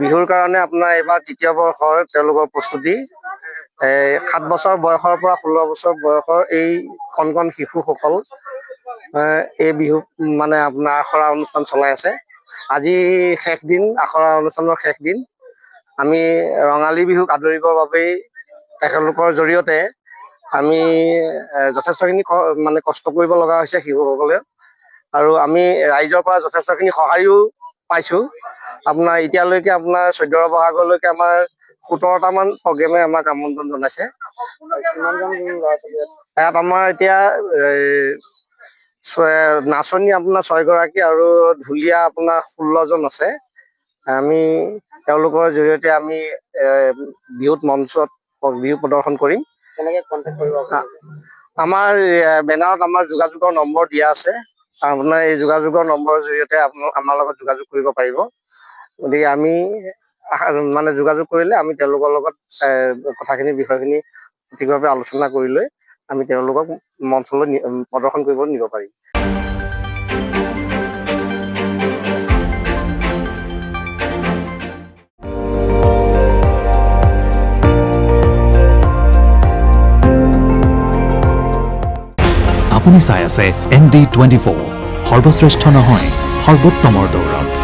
বিহুৰ কাৰণে আপোনাৰ এইবাৰ তৃতীয় বৰ্ষৰ তেওঁলোকৰ প্ৰস্তুতি 7 বছৰ বয়সৰ পৰা 16 বছৰ বয়সৰ এই কণ শিশুসকল এই বিহু মানে আপোনাৰ আখৰা অনুষ্ঠান চলাই আছে। আজি শেষ দিন, আখৰা অনুষ্ঠানৰ শেষ দিন। আমি ৰঙালী বিহুক আদৰিবৰ বাবেই তেখেতলোকৰ জৰিয়তে আমি যথেষ্টখিনি মানে কষ্ট কৰিব লগা হৈছে শিশুসকলে, আৰু আমি ৰাইজৰ পৰা যথেষ্টখিনি সহায়ো পাইছোঁ। আপোনাৰ এতিয়ালৈকে আপোনাৰ 14 বহাগলৈকে আমাৰ 17টামান প্ৰগ্ৰেমে আমাক আমন্ত্ৰণ জনাইছে। ইয়াত আমাৰ এতিয়া নাচনী আপোনাৰ 6 গৰাকী আৰু ঢুলীয়া আপোনাৰ 16জন আছে। আমি তেওঁলোকৰ জৰিয়তে আমি বিহুত মঞ্চত বিহু প্ৰদৰ্শন কৰিম। কেনেকৈ কণ্টেক্ট কৰিব? আমাৰ বেনাৰত আমাৰ যোগাযোগৰ নম্বৰ দিয়া আছে। আপোনাৰ এই যোগাযোগৰ নম্বৰৰ জৰিয়তে আমাৰ লগত যোগাযোগ কৰিব পাৰিব। গতিকে আমি মানে যোগাযোগ কৰিলে আমি তেওঁলোকৰ লগত কথাখিনি বিষয়খিনি সঠিকভাৱে আলোচনা কৰি লৈ আমি তেওঁলোকক মঞ্চলৈ প্ৰদৰ্শন কৰিবলৈ নিব পাৰিম। আপুনি চাই আছে ND24, সৰ্বশ্ৰেষ্ঠ নহয় সৰ্বোত্তমৰ দৌৰত।